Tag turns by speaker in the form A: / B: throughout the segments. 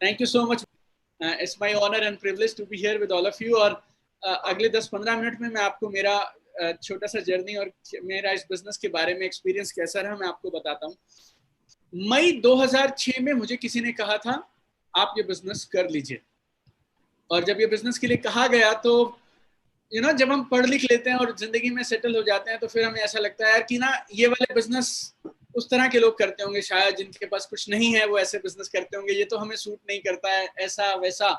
A: Thank you so much. It's my honour and privilege to be here with all of you. और अगले 10-15 minute में मैं आपको मेरा छोटा सा जर्नी और मेरा इस बिजनेस के बारे में एक्सपीरियंस कैसा रहा मैं आपको बताता हूँ। मई 2006 में मुझे किसी ने कहा था आप ये बिजनेस कर लीजिए, और जब ये बिजनेस के लिए कहा गया तो जब हम पढ़ लिख लेते हैं और जिंदगी में सेटल हो जाते हैं तो फिर हमें ऐसा लगता है यार कि ना ये वाले बिजनेस उस तरह के लोग करते होंगे, शायद जिनके पास कुछ नहीं है वो ऐसे बिजनेस करते होंगे, ये तो हमें सूट नहीं करता है, ऐसा वैसा।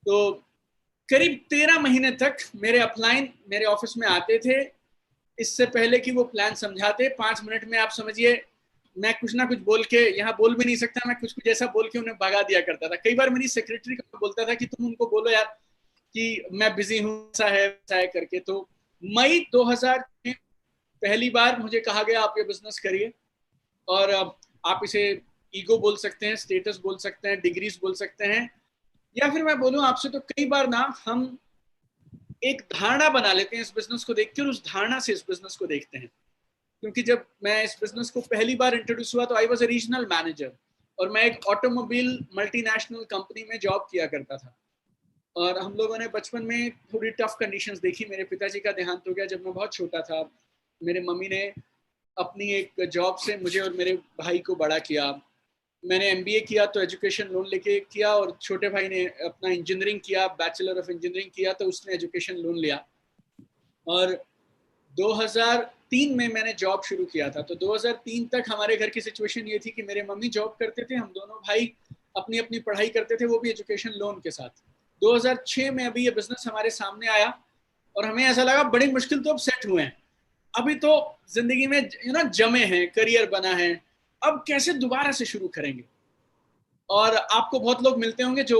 A: तो करीब 13 महीने तक मेरे अपलाइन मेरे ऑफिस में आते थे, इससे पहले कि वो प्लान समझाते 5 मिनट में आप समझिए मैं कुछ ना कुछ बोल के, यहाँ बोल भी नहीं सकता, मैं कुछ कुछ ऐसा बोल के उन्हें भगा दिया करता था। कई बार मेरी सेक्रेटरी को बोलता था कि तुम उनको बोलो यार कि मैं बिजी हूँ, ऐसा है वैसा है करके। तो मई 2000 में पहली बार मुझे कहा गया आप ये बिजनेस करिए, और आप इसे ईगो बोल सकते हैं, स्टेटस बोल सकते हैं, डिग्रीज बोल सकते हैं, या फिर मैं बोलूं आपसे तो कई बार ना हम एक धारणा बना लेते हैं इस बिजनेस को देख के और उस धारणा से इस बिजनेस को देखते हैं। क्योंकि जब मैं इस बिजनेस को पहली बार इंट्रोड्यूस हुआ तो I was a regional manager, और मैं एक ऑटोमोबाइल मल्टीनेशनल कंपनी में जॉब किया करता था। और हम लोगों ने बचपन में थोड़ी टफ कंडीशंस देखी। मेरे पिताजी का देहांत हो गया जब मैं बहुत छोटा था। मेरे मम्मी ने अपनी एक जॉब से मुझे और मेरे भाई को बड़ा किया। मैंने एमबीए किया तो एजुकेशन लोन लेके किया, और छोटे भाई ने अपना इंजीनियरिंग किया, बैचलर ऑफ इंजीनियरिंग किया, तो उसने एजुकेशन लोन लिया। और 2003 में मैंने जॉब शुरू किया था। तो 2003 तक हमारे घर की सिचुएशन ये थी कि मेरे मम्मी जॉब करते थे, हम दोनों भाई अपनी अपनी पढ़ाई करते थे, वो भी एजुकेशन लोन के साथ। 2006 में अभी ये बिजनेस हमारे सामने आया और हमें ऐसा लगा बड़ी मुश्किल तो अब सेट हुए हैं, अभी तो जिंदगी में जमे हैं, करियर बना है, अब कैसे दोबारा से शुरू करेंगे। और आपको बहुत लोग मिलते होंगे जो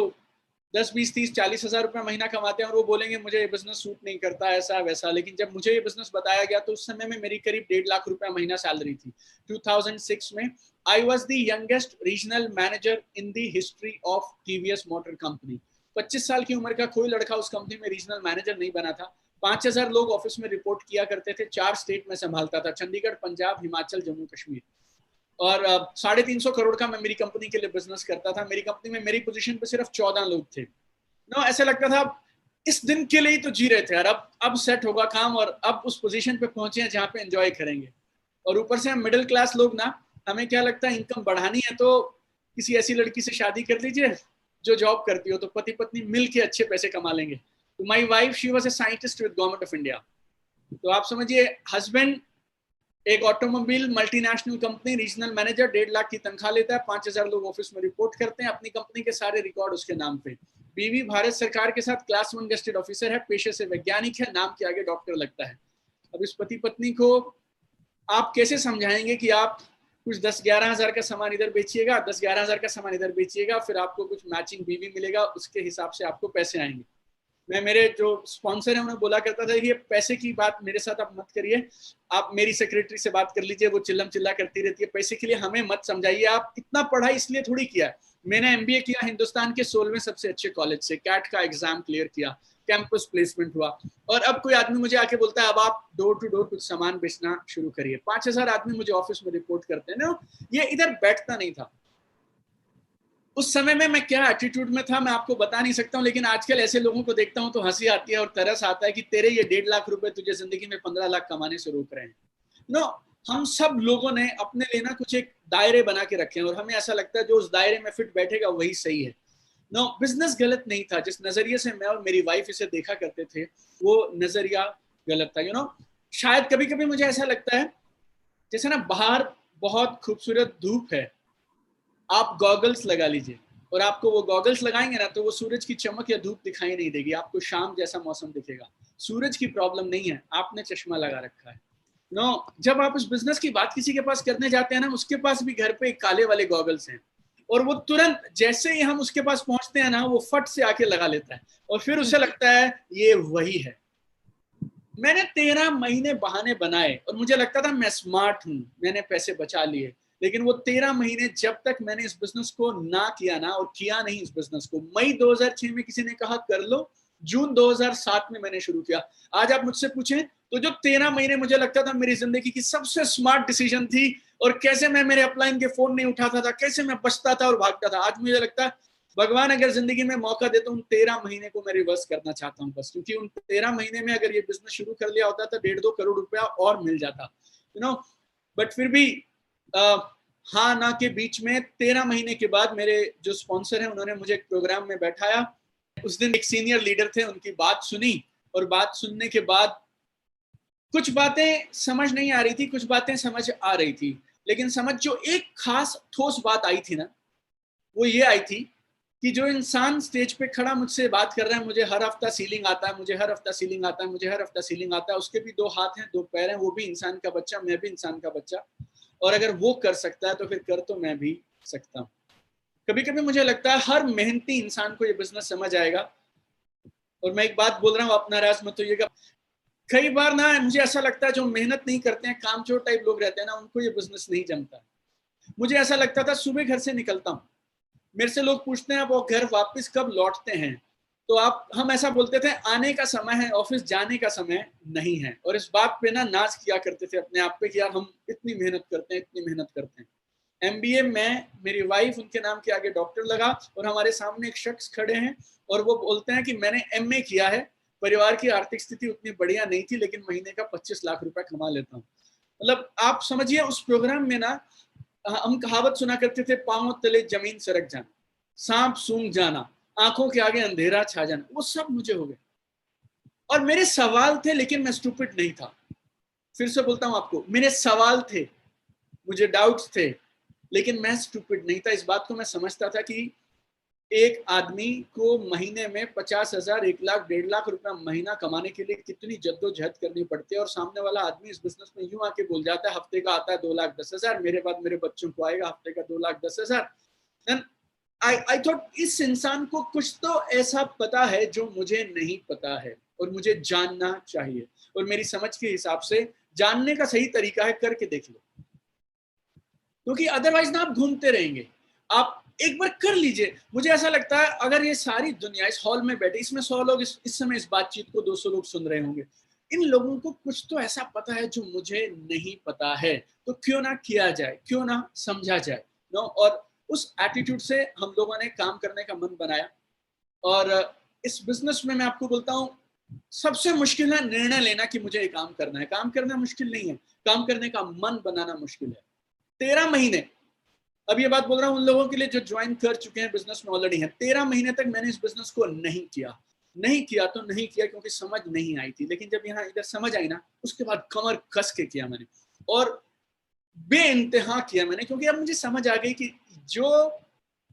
A: 10, 20, 30, 40 हज़ार रुपया महीना कमाते हैं और वो बोलेंगे मुझे ये बिजनेस सूट नहीं करता, ऐसा वैसा। लेकिन जब मुझे ये बिजनेस बताया गया तो उस समय में मेरी करीब 1.5 लाख रुपया महीना सैलरी थी। 2006 में I was the youngest regional manager in the history of TVS motor company. 25 साल की उम्र का कोई लड़का उस कंपनी में रीजनल मैनेजर नहीं बना था। 5,000 लोग ऑफिस में रिपोर्ट किया करते थे, 4 स्टेट में संभालता था, चंडीगढ़, पंजाब, हिमाचल, जम्मू कश्मीर। और 350 करोड़ का मैं मेरी कंपनी के लिए बिजनेस करता था। मेरी कंपनी में मेरी पोजीशन पे सिर्फ 14 लोग थे। ऐसा लगता था इस दिन के लिए ही तो जी रहे थे यार, अब सेट होगा काम और अब उस पोजीशन पे पहुंचे हैं जहाँ पे एंजॉय करेंगे। और ऊपर से हम मिडिल क्लास लोग ना, हमें क्या लगता है इनकम बढ़ानी है तो किसी ऐसी लड़की से शादी कर लीजिए जो जॉब करती हो, तो पति पत्नी मिल के अच्छे पैसे कमा लेंगे। तो my wife she was a scientist with government of India. तो आप समझिए हस्बैंड एक automobile multinational company regional manager, 1.5 lakh की तनख्वाह लेता है, 5,000 लोग ऑफिस में रिपोर्ट करते हैं, अपनी कंपनी के सारे रिकॉर्ड उसके नाम पे। बीवी भारत सरकार के साथ क्लास 1 गेस्टेड ऑफिसर है, पेशे से वैज्ञानिक है, नाम के आगे डॉक्टर लगता है। अब इस पति पत्नी को आप कैसे समझाएंगे कि आप कुछ 10-11 हज़ार का सामान इधर बेचिएगा, 10-11 हज़ार का सामान इधर बेचिएगा, फिर आपको कुछ मैचिंग बीवी मिलेगा, उसके हिसाब से आपको पैसे आएंगे। मैं मेरे जो स्पॉन्सर है उन्हें बोला करता था ये पैसे की बात मेरे साथ आप मत करिए, आप मेरी सेक्रेटरी से बात कर लीजिए, वो चिल्लम चिल्ला करती रहती है, पैसे के लिए हमें मत समझाइए, आप इतना पढ़ाई इसलिए थोड़ी किया है। मैंने एमबीए किया हिंदुस्तान के 16वें सबसे अच्छे कॉलेज से, कैट का एग्जाम क्लियर किया, कैंपस प्लेसमेंट हुआ, और अब कोई आदमी मुझे आके बोलता है अब आप डोर टू डोर कुछ सामान बेचना शुरू करिए। 5,000 आदमी मुझे ऑफिस में रिपोर्ट करते हैं ना, ये इधर बैठता नहीं था। उस समय में मैं क्या एटीट्यूड में था मैं आपको बता नहीं सकता हूँ, लेकिन आजकल ऐसे लोगों को देखता हूँ तो हंसी आती है और तरस आता है कि तेरे ये 1.5 लाख रुपए तुझे जिंदगी में 15 लाख कमाने से रोक रहे हैं। नो, हम सब लोगों ने अपने लिए ना कुछ एक दायरे बना के रखे हैं और हमें ऐसा लगता है जो उस दायरे में फिट बैठेगा वही सही है। नो, बिजनेस गलत नहीं था, जिस नजरिए से मैं और मेरी वाइफ इसे देखा करते थे वो नजरिया गलत था। शायद कभी कभी मुझे ऐसा लगता है जैसे ना बाहर बहुत खूबसूरत धूप है, आप गॉगल्स लगा लीजिए और आपको वो गॉगल्स लगाएंगे ना तो वो सूरज की चमक या धूप दिखाई नहीं देगी, आपको शाम जैसा मौसम दिखेगा। सूरज की प्रॉब्लम नहीं है, आपने चश्मा लगा रखा है। जब आप उस बिजनेस की बात किसी के पास करने जाते हैं ना, उसके पास भी घर पे एक काले वाले गॉगल्स हैं और वो तुरंत जैसे ही हम उसके पास पहुंचते हैं ना वो फट से आके लगा लेता है और फिर उसे लगता है ये वही है। मैंने 13 महीने बहाने बनाए और मुझे लगता था मैं स्मार्ट हूं, मैंने पैसे बचा लिए, लेकिन वो 13 महीने जब तक मैंने इस बिजनेस को ना किया ना, और किया नहीं इस बिजनेस को। मई 2006 में किसी ने कहा कर लो, जून 2007 में मैंने शुरू किया। आज आप मुझसे पूछें तो जो 13 महीने मुझे लगता था मेरी जिंदगी की सबसे स्मार्ट डिसीजन थी, और कैसे मैं मेरे अपलाइन के फोन नहीं उठाता था, कैसे मैं बचता था और भागता था, आज मुझे लगता है भगवान अगर जिंदगी में मौका दे तो उन 13 महीने को मैं रिवर्स करना चाहता हूँ बस, क्योंकि उन 13 महीने में अगर ये बिजनेस शुरू कर लिया होता तो 1.5-2 करोड़ रुपया और मिल जाता, बट फिर भी हाँ ना के बीच में 13 महीने के बाद मेरे जो स्पॉन्सर हैं उन्होंने मुझे एक प्रोग्राम में बैठाया। उस दिन एक सीनियर लीडर थे, उनकी बात सुनी, और बात सुनने के बाद कुछ बातें समझ नहीं आ रही थी, कुछ बातें समझ आ रही थी, लेकिन समझ जो एक खास ठोस बात आई थी ना, वो ये आई थी कि जो इंसान स्टेज पे खड़ा मुझसे बात कर रहा है, मुझे हर हफ्ता सीलिंग आता है, मुझे हर हफ्ता सीलिंग आता है, मुझे हर हफ्ता सीलिंग आता है, उसके भी 2 हाथ हैं, 2 पैर हैं, वो भी इंसान का बच्चा, मैं भी इंसान का बच्चा, और अगर वो कर सकता है तो फिर कर तो मैं भी सकता हूँ। कभी कभी मुझे लगता है हर मेहनती इंसान को ये बिजनेस समझ आएगा, और मैं एक बात बोल रहा हूँ, अपना राज मत होइएगा, कई बार ना मुझे ऐसा लगता है जो मेहनत नहीं करते हैं, कामचोर टाइप लोग रहते हैं ना, उनको ये बिजनेस नहीं जमता। मुझे ऐसा लगता था, सुबह घर से निकलता हूँ, मेरे से लोग पूछते हैं आप वो घर वापस कब लौटते हैं, तो हम ऐसा बोलते थे आने का समय है, ऑफिस जाने का समय नहीं है, और इस बात पे ना नाज किया करते थे अपने आप पे कि यार हम इतनी मेहनत करते हैं, इतनी मेहनत करते हैं। एमबीए में मेरी वाइफ, उनके नाम के आगे डॉक्टर लगा, और हमारे सामने एक शख्स खड़े हैं और वो बोलते हैं कि मैंने एमए किया है, परिवार की आर्थिक स्थिति उतनी बढ़िया नहीं थी, लेकिन महीने का 25 लाख रुपया कमा लेता हूँ। मतलब आप समझिए, उस प्रोग्राम में ना हम कहावत सुना करते थे, पांव तले जमीन सरक जाना, सांप सूंघ जाना, आंखों के आगे अंधेरा छा जाना, वो सब मुझे हो गया। और मेरे सवाल थे, लेकिन मैं स्टूपिड नहीं था। फिर से बोलता हूं आपको, मेरे सवाल थे, मुझे डाउट्स थे, लेकिन मैं स्टूपिड नहीं था। इस बात को मैं समझता था कि एक आदमी को महीने में 50,000, 1 लाख, 1.5 लाख रुपया महीना कमाने के लिए कितनी जद्दोजहद करनी पड़ती है, और सामने वाला आदमी इस बिजनेस में यूं आके बोल जाता है हफ्ते का आता है 2,10,000, मेरे बाद मेरे बच्चों को आएगा हफ्ते का 2,10,000। देन आई थॉट इस इंसान को कुछ तो ऐसा पता है जो मुझे नहीं पता है, और मुझे जानना चाहिए, और मेरी समझ के हिसाब से जानने का सही तरीका है करके देख लो, क्योंकि अदरवाइज ना आप घूमते रहेंगे। आप एक बार कर लीजिए। मुझे ऐसा लगता है अगर ये सारी दुनिया इस हॉल में बैठे, इसमें 100 लोग इस समय इस बातचीत को 200 लोग सुन रहे होंगे, इन लोगों को कुछ तो ऐसा पता है जो मुझे नहीं पता है, तो क्यों ना किया जाए, क्यों ना समझा जाए, नो। और उस एटीट्यूड से हम लोगों ने काम करने का मन बनाया। और इस बिजनेस में मैं आपको बोलता हूँ, सबसे मुश्किल है निर्णय लेना कि मुझे ये काम करना है। काम करना मुश्किल नहीं है, काम करने का मन बनाना मुश्किल है। 13 महीने, अब ये बात बोल रहा हूँ उन लोगों के लिए जो ज्वाइन कर चुके हैं, बिजनेस में ऑलरेडी हैं। 13 महीने तक मैंने इस बिजनेस को नहीं किया, तो नहीं किया क्योंकि समझ नहीं आई थी, लेकिन जब यहाँ इधर समझ आई ना, उसके बाद कमर कस के किया मैंने, और बेइंतहा किया मैंने, क्योंकि अब मुझे समझ आ गई कि जो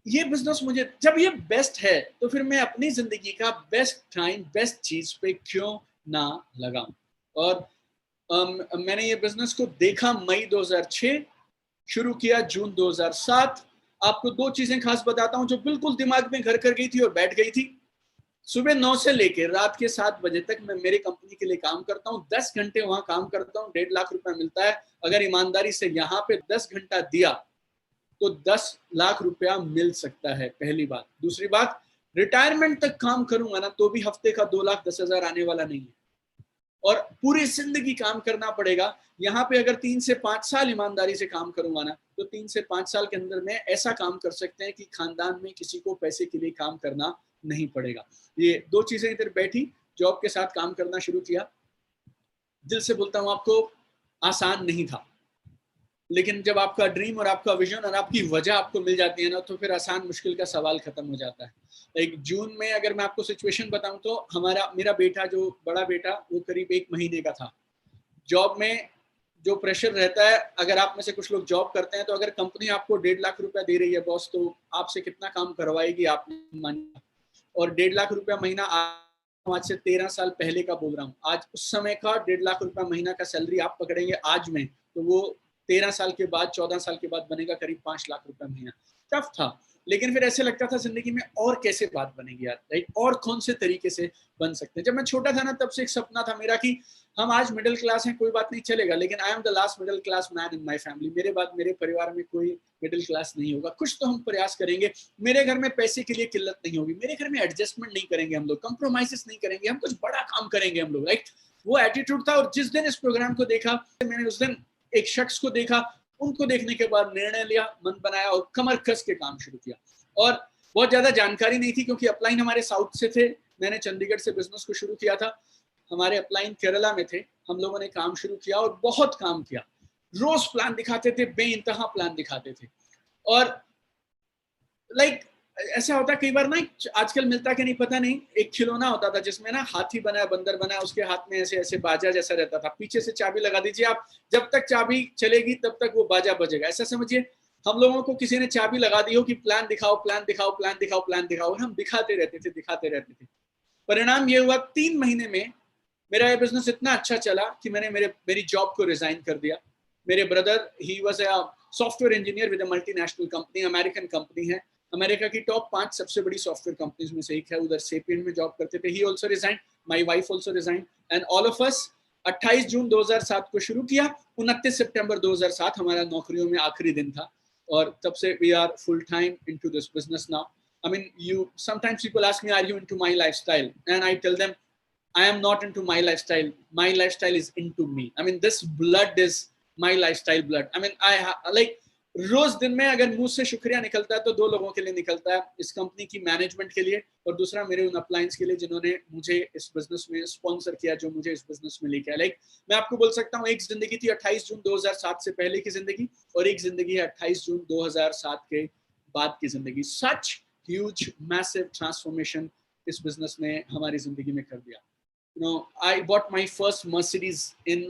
A: ये बिजनेस मुझे जब ये बेस्ट है, तो फिर मैं अपनी जिंदगी का बेस्ट टाइम बेस्ट चीज पे क्यों ना लगाऊं। और मैंने ये बिजनेस को देखा मई 2006, शुरू किया जून 2007। आपको 2 चीजें खास बताता हूं जो बिल्कुल दिमाग में घर कर गई थी और बैठ गई थी। सुबह 9 से लेकर रात के 7 बजे तक मैं मेरी कंपनी के लिए काम करता हूं, 10 घंटे वहां काम करता हूं, 1.5 लाख रुपया मिलता है। अगर ईमानदारी से यहाँ पे 10 घंटा दिया तो 10 लाख रुपया मिल सकता है, पहली बात। दूसरी बात, रिटायरमेंट तक काम करूंगा ना तो भी हफ्ते का 2,10,000 आने वाला नहीं है, और पूरी जिंदगी काम करना पड़ेगा। यहाँ पे अगर 3 से 5 साल ईमानदारी से काम करूंगा ना, तो 3 से 5 साल के अंदर में ऐसा काम कर सकते हैं कि खानदान में किसी को पैसे के लिए काम करना नहीं पड़ेगा। ये 2 चीजें इधर बैठी, जॉब के साथ काम करना शुरू किया। दिल से बोलता हूँ आपको, आसान नहीं था, लेकिन जब आपका ड्रीम और आपका विजन और आपकी वजह आपको मिल जाती है ना, तो फिर आसान मुश्किल का सवाल खत्म हो जाता है। एक जून में अगर मैं आपको सिचुएशन बताऊं, तो मेरा बेटा, जो बड़ा बेटा, वो करीब 1 महीने का था। जॉब में जो प्रेशर रहता है, अगर आप में से कुछ लोग जॉब करते हैं, तो अगर कंपनी आपको 1.5 लाख रुपया दे रही है बॉस, तो आपसे कितना काम करवाएगी आप मानिए। और 1.5 लाख रुपया महीना, आज से 13 साल पहले का बोल रहा हूँ, आज उस समय का 1.5 लाख रुपया महीना का सैलरी आप पकड़ेंगे आज में, तो वो 13 साल के बाद, 14 साल के बाद बनेगा करीब 5 लाख रुपया महीना। टफ था, लेकिन फिर ऐसे लगता था जिंदगी में और कैसे बात बनेगी यार, राइट, और कौन से तरीके से बन सकते हैं। जब मैं छोटा था ना, तब से एक सपना था मेरा कि हम आज मिडिल क्लास हैं, कोई बात नहीं चलेगा, लेकिन I am the last middle class man in my family. मेरे बाद मेरे परिवार में कोई मिडिल क्लास नहीं होगा, कुछ तो हम प्रयास करेंगे। मेरे घर में पैसे के लिए किल्लत नहीं होगी, मेरे घर में एडजस्टमेंट नहीं करेंगे हम लोग, कंप्रोमाइजेस नहीं करेंगे, हम कुछ बड़ा काम करेंगे हम लोग, राइट। वो एटीट्यूड था। और जिस दिन इस प्रोग्राम को देखा, मैंने उस दिन एक शख्स को देखा, उनको देखने के बाद निर्णय लिया, मन बनाया और कमर कस के काम शुरू किया। और बहुत ज़्यादा जानकारी नहीं थी क्योंकि अपलाइन हमारे साउथ से थे, मैंने चंडीगढ़ से बिजनेस को शुरू किया था, हमारे अपलाइन केरला में थे, हम लोगों ने काम शुरू किया और बहुत काम किया, रोज प्लान दिखाते थे, बेइंतहा प्लान दिखाते थे। और लाइक ऐसा होता है कई बार ना, आजकल मिलता कि नहीं पता नहीं, एक खिलौना होता था जिसमें ना हाथी बना है, बंदर बना है, उसके हाथ में ऐसे ऐसे बाजा जैसा रहता था, पीछे से चाबी लगा दीजिए आप, जब तक चाबी चलेगी तब तक वो बाजा बजेगा। ऐसा समझिए हम लोगों को किसी ने चाबी लगा दी हो कि प्लान दिखाओ, प्लान दिखाओ, प्लान दिखाओ, प्लान दिखाओ, और हम दिखाते रहते थे, दिखाते रहते थे। परिणाम ये हुआ 3 महीने में मेरा ये बिजनेस इतना अच्छा चला कि मैंने मेरी जॉब को रिजाइन कर दिया। मेरे brother, he was a software engineer with a multinational company, American company है, अमेरिका की टॉप 5 सबसे बड़ी सॉफ्टवेयर कंपनीज में से एक है, उधर सेपियन में जॉब करते थे। ही also resign, my wife also resign, and all of us 28 जून 2007 को शुरू किया, 29 सितंबर 2007 हमारा नौकरियों में आखिरी दिन था, और तब से we are full time into this business now. I mean, sometimes people ask me, are you into my lifestyle? And I tell them, I am not into my lifestyle. My lifestyle is into me. I mean, this blood is my lifestyle blood. I mean, like, रोज दिन में अगर मुंह से शुक्रिया निकलता है तो 2 लोगों के लिए निकलता है, इस कंपनी की मैनेजमेंट के लिए, और दूसरा मेरे उन अपलाइंस के लिए जिन्होंने मुझे इस बिजनेस में स्पॉन्सर किया, जो मुझे इस बिजनेस में लेके आया। लाइक मैं आपको बोल सकता हूँ, एक जिंदगी थी 28 जून 2007 से पहले की जिंदगी, और एक जिंदगी है 28 जून 2007 के बाद की जिंदगी। सच huge massive transformation इस बिजनेस ने हमारी जिंदगी में कर दिया। You know, I bought my first Mercedes in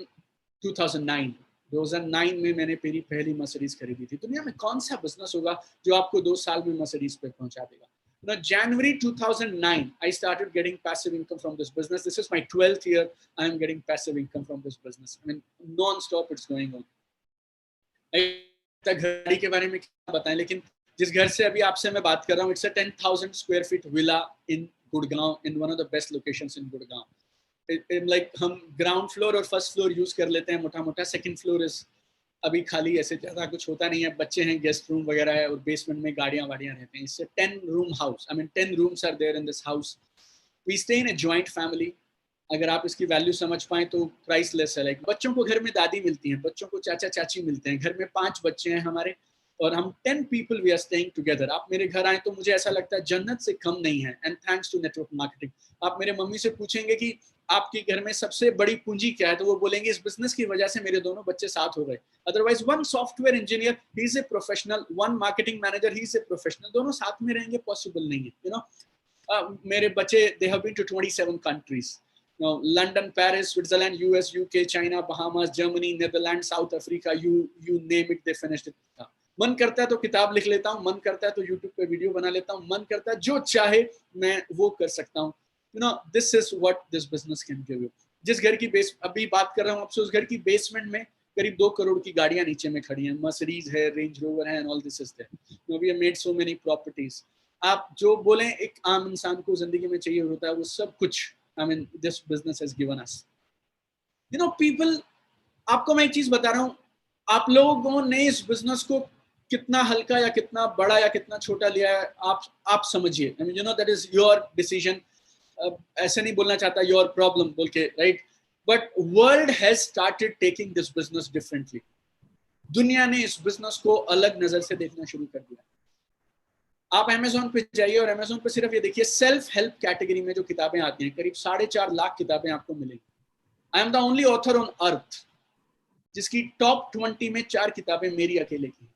A: 2009. 2009 में मैंने मेरी पहली मर्सिडीज खरीदी थी। दुनिया में कौन सा बिजनेस होगा जो आपको 2 साल में मर्सिडीज पे पहुंचा देगा? You know, January 2009, I started getting passive income from this business. This is my 12th year. I am getting passive income from this business. I mean, non-stop it's going on. घड़ी के बारे में क्या बताएं, लेकिन जिस घर से अभी आपसे मैं बात कर रहा हूँ, it's a 10,000 square feet villa in Gurgaon, in one of the best locations in Gurgaon. Like हम ग्राउंड फ्लोर और फर्स्ट फ्लोर यूज कर लेते हैं मोटा मोटा, सेकंड फ्लोर इज अभी खाली, ऐसे ज्यादा कुछ होता नहीं है, बच्चे हैं, गेस्ट रूम वगैरह है, और बेसमेंट में गाड़ियां वाड़ियां रहते हैं। इससे 10 room house, I mean 10 rooms are there in this house. We stay in a joint family. अगर आप इसकी वैल्यू समझ पाए तो प्राइसलेस है। लाइक बच्चों को घर में दादी मिलती हैं, बच्चों को चाचा चाची मिलते हैं, घर में 5 बच्चे हैं हमारे, और हम 10 people we are staying together. आप मेरे घर आए तो मुझे ऐसा लगता है जन्नत से कम नहीं है, and thanks to network marketing. आप मेरे मम्मी से पूछेंगे कि आपके घर में सबसे बड़ी पूंजी क्या है, तो वो बोलेंगे इस बिजनेस की वजह से मेरे दोनों बच्चे साथ हो गए। Otherwise one software engineer he is a professional, one marketing manager he is a professional, दोनों साथ में रहेंगे पॉसिबल नहीं है। यू नो, मेरे बच्चे they have been to 27 countries, London, Paris, Switzerland, US, UK, China, Bahamas, Germany, Netherland, South Africa, you name it, they finished it. मन करता है तो किताब लिख लेता हूँ, मन करता है तो यूट्यूब पे वीडियो बना लेता हूँ, मन करता है जो चाहे मैं वो कर सकता हूँ। You know, this is what this business can give you. जिस घर की बेस अभी बात कर रहा हूँ आपसे, उस घर की बेसमेंट में करीब 2 करोड़ की गाड़ियां नीचे में खड़ी हैं, मर्सिडीज है, रेंज रोवर है, and all this is there. We have made so many properties. आप जो बोलें एक आम इंसान को जिंदगी में चाहिए होता है, वो सब कुछ I mean this business has given us. You know people, आपको मैं एक चीज बता रहा हूँ, आप लोगों ने इस बिजनेस को कितना हल्का या कितना बड़ा या कितना छोटा लिया है, आप समझिए। I mean you know that is your decision. ऐसे नहीं बोलना चाहता योर प्रॉब्लम बोल के, right, but world has started taking this business differently. दुनिया ने इस बिजनेस को अलग नजर से देखना शुरू कर दिया। आप अमेज़न पे जाइए और अमेज़न पे सिर्फ ये देखिए, सेल्फ हेल्प कैटेगरी में जो किताबें आती हैं, करीब 4.5 लाख किताबें आपको मिलेंगी। I am the only author on earth जिसकी टॉप 20 में 4 किताबें मेरी अकेले की।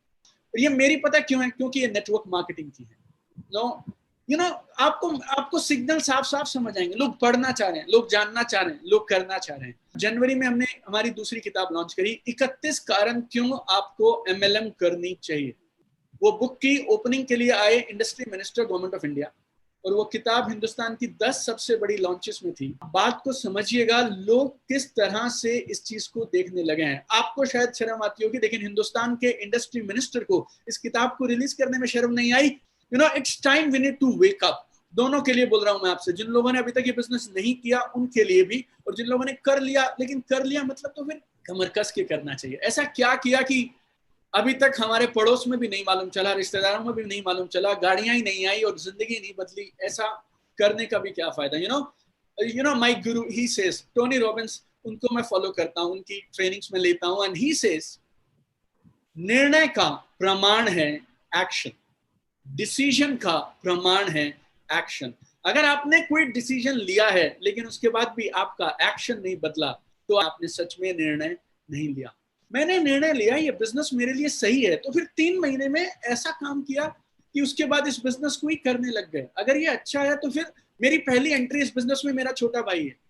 A: और ये मेरी पता क्यों है? क्योंकि ये नेटवर्क मार्केटिंग की है। नो यू नो, आपको सिग्नल साफ साफ समझ आएंगे। लोग पढ़ना चाह रहे हैं, लोग जानना चाह रहे हैं, लोग करना चाह रहे हैं। जनवरी में हमने हमारी दूसरी किताब लॉन्च करी, 31 कारण क्यों आपको MLM करनी चाहिए। वो बुक की ओपनिंग के लिए आए industry minister government of India, और वो किताब हिंदुस्तान की 10 सबसे बड़ी लॉन्चेस में थी। बात को समझिएगा, लोग किस तरह से इस चीज को देखने लगे हैं। आपको शायद शर्म आती होगी, लेकिन हिंदुस्तान के इंडस्ट्री मिनिस्टर को इस किताब को रिलीज करने में शर्म नहीं आई। You know, it's time we need to wake up. दोनों के लिए बोल रहा हूं मैं आपसे, जिन लोगों ने अभी तक ये बिजनेस नहीं किया उनके लिए भी, और जिन लोगों ने कर लिया, लेकिन कर लिया मतलब तो फिर कमर कस के करना चाहिए। ऐसा क्या किया कि अभी तक हमारे पड़ोस में भी नहीं मालूम चला, रिश्तेदारों में भी नहीं मालूम चला, गाड़ियां ही नहीं आई और जिंदगी नहीं बदली। ऐसा करने का भी क्या फायदा। You know my Guru he says, Tony Robbins, उनको मैं फॉलो करता हूं, उनकी ट्रेनिंग्स में लेता हूं, एंड ही सेज निर्णय का प्रमाण है एक्शन। डिसीजन का प्रमाण है एक्शन। अगर आपने कोई डिसीजन लिया है लेकिन उसके बाद भी आपका एक्शन नहीं बदला, तो आपने सच में निर्णय नहीं लिया। मैंने निर्णय लिया ये बिजनेस मेरे लिए सही है, तो फिर 3 महीने में ऐसा काम किया कि उसके बाद इस बिजनेस को ही करने लग गए। अगर ये अच्छा है तो फिर मेरी पहली एंट्री इस बिजनेस में मेरा छोटा भाई है।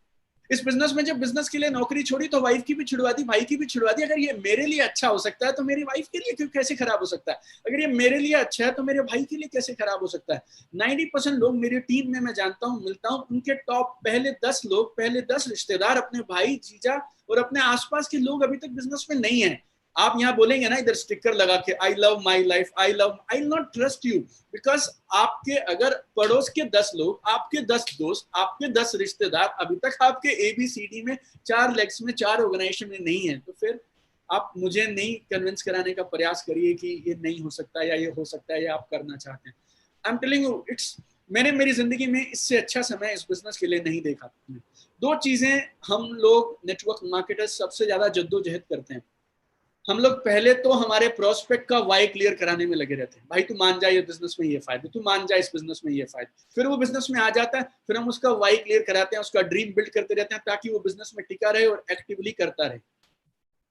A: इस बिजनेस में जब बिजनेस के लिए नौकरी छोड़ी तो वाइफ की भी छुड़वा दी, भाई की भी छुड़वा दी। अगर ये मेरे लिए अच्छा हो सकता है तो मेरी वाइफ के लिए क्यों कैसे खराब हो सकता है? अगर ये मेरे लिए अच्छा है तो मेरे भाई के लिए कैसे खराब हो सकता है? 90% लोग मेरी टीम में मैं जानता हूँ, मिलता हूँ, उनके टॉप पहले 10 लोग, पहले 10 रिश्तेदार, अपने भाई, जीजा और अपने आसपास के लोग अभी तक बिजनेस में नहीं है। आप यहाँ बोलेंगे ना इधर स्टिकर लगा के, I love my life, I not trust you, because आपके अगर पड़ोस के 10 लोग, आपके 10 दोस्त, आपके 10 रिश्तेदार अभी तक आपके ABCD में 4 लेग्स में 4 ऑर्गेनाइजेशन में नहीं है, तो फिर आप मुझे नहीं कन्विंस कराने का प्रयास करिए कि ये नहीं हो सकता या ये हो सकता है या आप करना चाहते हैं। I am telling you, it's मैंने मेरी जिंदगी में इससे अच्छा समय इस बिजनेस के लिए नहीं देखा। 2 चीजें हम लोग नेटवर्क मार्केटर्स सबसे ज्यादा जद्दोजहद करते हैं। हम लोग पहले तो हमारे प्रोस्पेक्ट का वाई क्लियर कराने में लगे रहते हैं। भाई तू मान जा ये बिजनेस में ये फायदे, तू मान जा इस बिजनेस में ये फायदे। फिर वो बिजनेस में आ जाता है, फिर हम उसका वाई क्लियर कराते हैं, उसका ड्रीम बिल्ड करते रहते हैं ताकि वो बिजनेस में टिका रहे और एक्टिवली करता रहे।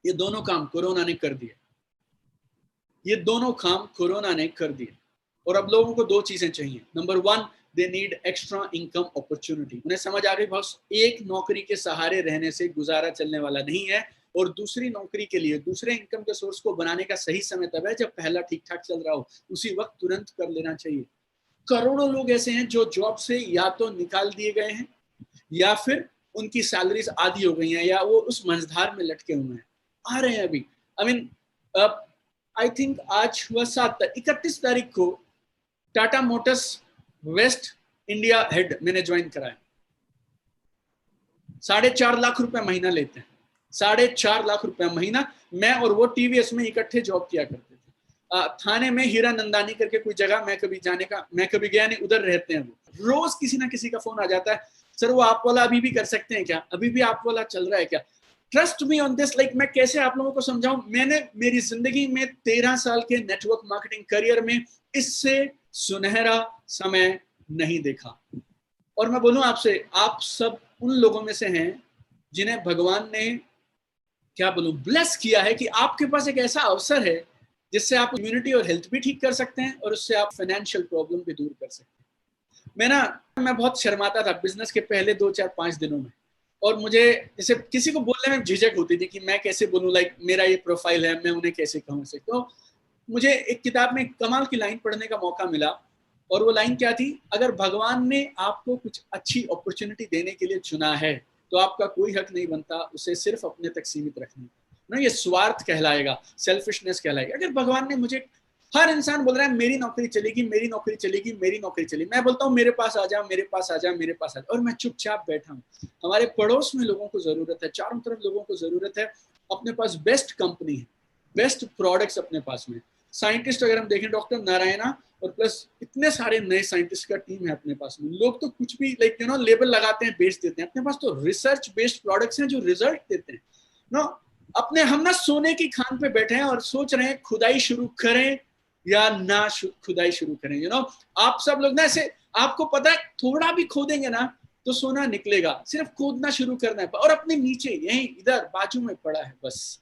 A: ये दोनों काम कोरोना ने कर दिए, ये दोनों काम कोरोना ने कर दिए। और अब लोगों को 2 चीजें चाहिए। Number 1, they need extra income opportunity. उन्हें समझ आ गई बस एक नौकरी के सहारे रहने से गुजारा चलने वाला नहीं है, और दूसरी नौकरी के लिए, दूसरे इनकम के सोर्स को बनाने का सही समय तब है जब पहला ठीक ठाक चल रहा हो, उसी वक्त तुरंत कर लेना चाहिए। करोड़ों लोग ऐसे हैं जो जॉब से या तो निकाल दिए गए हैं या फिर उनकी सैलरीज आधी हो गई हैं या वो उस मंझधार में लटके हुए हैं, आ रहे हैं अभी। आई मीन आई थिंक आज हुआ 31 तारीख को Tata Motors waste India head मैंने ज्वाइन कराया। 4.5 लाख रुपए महीना लेते हैं, 4.5 लाख रुपए महीना। मैं और वो TVS में इकट्ठे जॉब किया करते थे। थाने में हीरा नंदानी करके कोई जगह, मैं कभी गया नहीं, उधर रहते हैं वो। रोज किसी ना किसी का फोन आ जाता है, सर वो आप वाला अभी भी कर सकते हैं क्या, अभी भी आप वाला चल रहा है क्या? Trust me on this, like मैं कैसे आप लोगों को समझाऊं, मैंने मेरी जिंदगी में 13 साल के नेटवर्क मार्केटिंग करियर में इससे सुनहरा समय नहीं देखा। और मैं बोलूं आपसे, आप सब उन लोगों में से हैं जिन्हें भगवान ने क्या बोलूं ब्लेस किया है कि आपके पास एक ऐसा अवसर है जिससे आप इम्यूनिटी और हेल्थ भी ठीक कर सकते हैं और उससे आप फाइनेंशियल प्रॉब्लम भी दूर कर सकते हैं। मैं बहुत शर्माता था बिजनेस के पहले 2, 4, 5 दिनों में, और मुझे जैसे किसी को बोलने में झिझक होती थी कि मैं कैसे बोलूं, लाइक मेरा ये प्रोफाइल है, मैं उन्हें कैसे कहूं से। तो मुझे एक किताब में कमाल की लाइन पढ़ने का मौका मिला, और वो लाइन क्या थी, अगर भगवान ने आपको कुछ अच्छी अपॉर्चुनिटी देने के लिए चुना है तो आपका कोई हक नहीं बनता उसे सिर्फ अपने तक सीमित रखने ना। ये स्वार्थ कहलाएगा, सेल्फिशनेस कहलाएगा। अगर भगवान ने मुझे, हर इंसान बोल रहा है मेरी नौकरी चलेगी, मेरी नौकरी चलेगी, मेरी नौकरी चलेगी, मैं बोलता हूँ मेरे पास आ जा, मेरे पास आ जा, मेरे पास आ जा, और मैं चुपचाप बैठा हूँ। हमारे पड़ोस में लोगों को जरूरत है, चारों तरफ लोगों को जरूरत है। अपने पास बेस्ट कंपनी है, बेस्ट प्रोडक्ट्स अपने पास में। साइंटिस्ट अगर हम देखें, डॉक्टर नारायणा और प्लस इतने सारे नए साइंटिस्ट का टीम है अपने पास में। लोग तो कुछ भी लाइक लेबल लगाते हैं, बेच देते हैं। अपने पास तो रिसर्च बेस्ड प्रोडक्ट्स हैं जो रिजल्ट देते हैं नो। अपने हम ना सोने की खान पे बैठे हैं और सोच रहे हैं खुदाई शुरू करें या ना खुदाई शुरू करें। आप सब लोग ना ऐसे, आपको पता है थोड़ा भी खोदेंगे ना तो सोना निकलेगा, सिर्फ खोदना शुरू करना है। और अपने नीचे यहीं इधर बाजू में पड़ा है बस।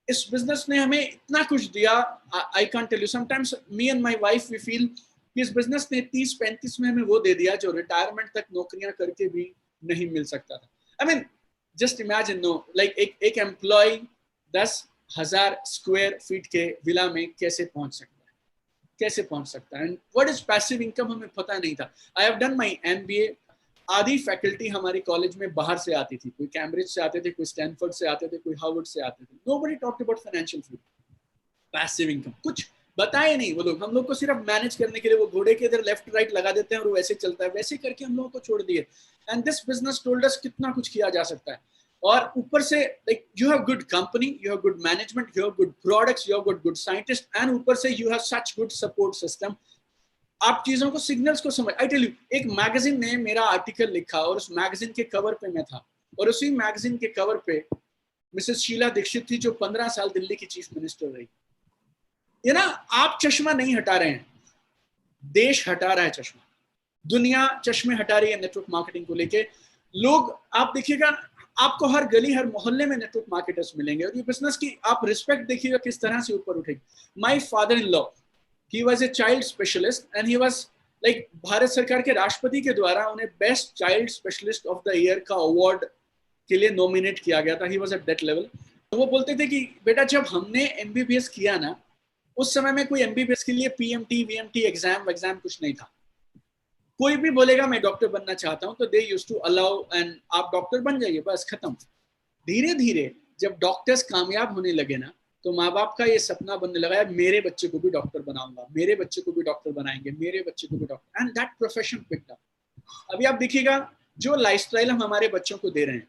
A: इस बिजनेस ने हमें इतना कुछ दिया, I can't tell you. Sometimes me and my wife we feel कि इस बिजनेस ने 30-35 में हमें वो दे दिया जो रिटायरमेंट तक नौकरियां करके भी नहीं मिल सकता था। I mean just imagine, know like एक एम्प्लॉय 10,000 स्क्वायर फीट के विला में कैसे पहुंच सकता है, कैसे पहुंच सकता है। And what is passive income हमें पता नहीं था। I have done my MBA। आधी फैकल्टी हमारी कॉलेज में बाहर से आती थी, कोई कैम्ब्रिज से आते थे, कोई स्टैनफोर्ड से आते थे, कोई हार्वर्ड से आते थे। Nobody talked about financial freedom, passive income कुछ बताए नहीं वो लोग। हम लोग को सिर्फ मैनेज करने के लिए वो घोड़े के इधर लेफ्ट राइट लगा देते हैं और वो वैसे चलता है, वैसे करके हम लोगों को छोड़ दिए। And this business told us कितना कुछ किया जा सकता है। और ऊपर से like you have good company, you have good management, you have good products, you have good scientist, and ऊपर से you have such good support system. आप चीजों को, सिग्नल्स को समझ। आई टेल यू, एक मैगजीन ने मेरा आर्टिकल लिखा और उस मैगजीन के कवर पे मैं था, और उसी मैगजीन के कवर पे मिसेस शीला दीक्षित थी जो 15 साल दिल्ली की चीफ मिनिस्टर रही। ये ना, आप चश्मा नहीं हटा रहे हैं, देश हटा रहा है चश्मा, दुनिया चश्मे हटा रही है नेटवर्क मार्केटिंग को लेके। लोग, आप देखिएगा, आपको हर गली हर मोहल्ले में नेटवर्क मार्केटर्स मिलेंगे, और ये बिजनेस की आप रिस्पेक्ट देखिएगा किस तरह से ऊपर उठेगी। My father in law, he was a child specialist and he was like, Bharat सरकार के राष्ट्रपति के द्वारा उन्हें best child specialist of the year का अवार्ड के लिए नॉमिनेट किया गया था। He was at that level. वो बोलते थे कि बेटा, जब हमने एमबीबीएस किया ना, उस समय में कोई एमबीबीएस के लिए पीएमटी वीएमटी एग्जाम कुछ नहीं था। कोई भी बोलेगा मैं डॉक्टर बनना चाहता हूं, तो they used to allow and आप डॉक्टर बन जाइए, बस खत्म। धीरे धीरे जब डॉक्टर्स कामयाब होने लगे ना, तो माँ बाप का ये सपना बनने लगा है, मेरे बच्चे को भी डॉक्टर बनाऊंगा, मेरे बच्चे को भी डॉक्टर बनाएंगे, मेरे बच्चे को भी doctor, and that profession picked up. अभी आप देखिएगा जो लाइफस्टाइल हम हमारे बच्चों को दे रहे हैं,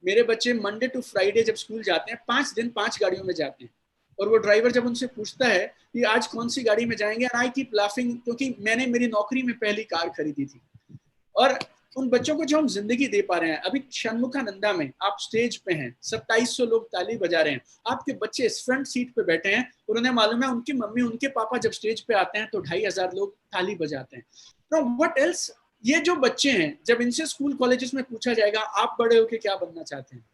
A: मेरे बच्चे मंडे टू फ्राइडे जब स्कूल जाते हैं, 5 दिन 5 गाड़ियों में जाते हैं, और वो ड्राइवर जब उनसे पूछता है कि आज कौन सी गाड़ी में जाएंगे, आई कीप लाफिंग, क्योंकि मैंने मेरी नौकरी में पहली कार खरीदी थी। और उन बच्चों को जो हम जिंदगी दे पा रहे हैं, अभी षणमुखानंदा में आप स्टेज पे हैं, 2700 लोग ताली बजा रहे हैं, आपके बच्चे फ्रंट सीट पे बैठे हैं, और उन्हें मालूम है उनकी मम्मी उनके पापा जब स्टेज पे आते हैं तो 2500 लोग ताली बजाते हैं। तो व्हाट एल्स, ये जो बच्चे हैं, जब इनसे स्कूल कॉलेजेस में पूछा जाएगा आप बड़े होके क्या बनना चाहते हैं,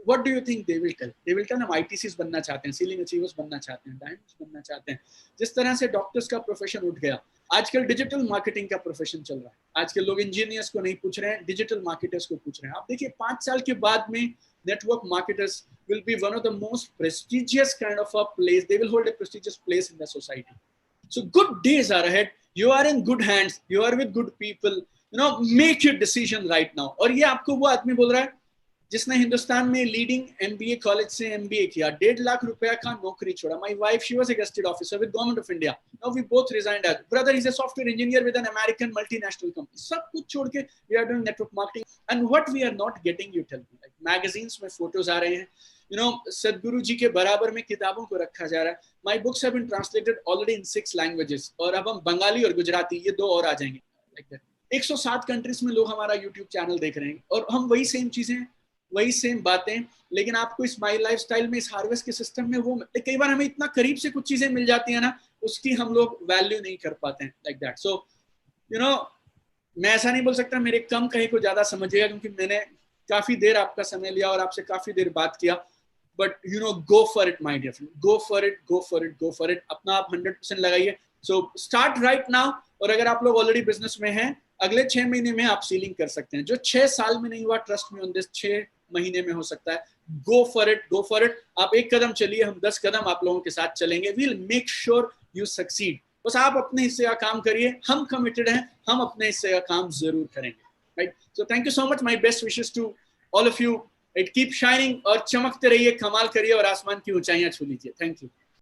A: what do you think they will tell? They will tell हम ITCs बनना चाहते हैं, सीलिंग अचीवर्स बनना चाहते हैं, डायमंड्स बनना चाहते हैं। जिस तरह से डॉक्टर्स का प्रोफेशन उठ गया, आजकल डिजिटल मार्केटिंग का प्रोफेशन चल रहा है। आजकल लोग इंजीनियर्स को नहीं पूछ रहे हैं, डिजिटल मार्केटर्स को पूछ रहे हैं। आप देखिए 5 साल के बाद में network marketers will be one of the most prestigious kind of a place. They will hold a prestigious place in the society. So good days are ahead. You are in good hands. You are with good people. You know, make your decision right now. और ये आपको वो आदमी बोल रहा है जिसने हिंदुस्तान में लीडिंग एमबीए कॉलेज से एमबीए किया, 1.5 लाख रुपया का नौकरी छोड़ा। My wife, she was a gazetted officer with government of India. Now we both resigned. As brother is a software engineer with an American multinational company. सब कुछ छोड़ के we are doing network marketing. And what we are not getting, you tell me. Like magazines में photos आ रहे हैं, you know, सदगुरु जी के बराबर में किताबों को रखा जा रहा है। My books have been translated already in 6 languages. और अब हम बंगाली और गुजराती, ये 2 और आ जाएंगे। Like that. 107 कंट्रीज में लोग हमारा यूट्यूब चैनल देख रहे हैं, और हम वही सेम चीजें, वही सेम बातें, लेकिन आपको इस माई लाइफ स्टाइल में, इस हार्वेस्ट के सिस्टम में, वो कई बार हमें इतना करीब से कुछ चीजें मिल जाती है ना, उसकी हम लोग वैल्यू नहीं कर पाते हैं। Like that. So you know, मैं ऐसा नहीं बोल सकता मेरे कम कहीं को ज्यादा समझिएगा, क्योंकि मैंने काफी देर आपका समय लिया और आपसे काफी देर बात किया। But you know, go for it my dear friend, go for it, go for it, go for it. अपना आप 100% लगाइए। So start right now. और अगर आप लोग ऑलरेडी बिजनेस में हैं, अगले 6 महीने में आप सीलिंग कर सकते हैं। जो 6 साल में नहीं हुआ, ट्रस्ट मी ऑन दिस, 6 महीने में हो सकता है। गो for it, go for it. आप 1 कदम चलिए, हम 10 कदम आप लोगों के साथ चलेंगे। We'll make sure you succeed. बस आप अपने हिस्से का काम करिए, हम कमिटेड हैं, हम अपने हिस्से का काम जरूर करेंगे। Right. So thank you so much, my best wishes to all of you. It keep shining, और चमकते रहिए, कमाल करिए, और आसमान की ऊंचाइयां छू लीजिए। Thank you.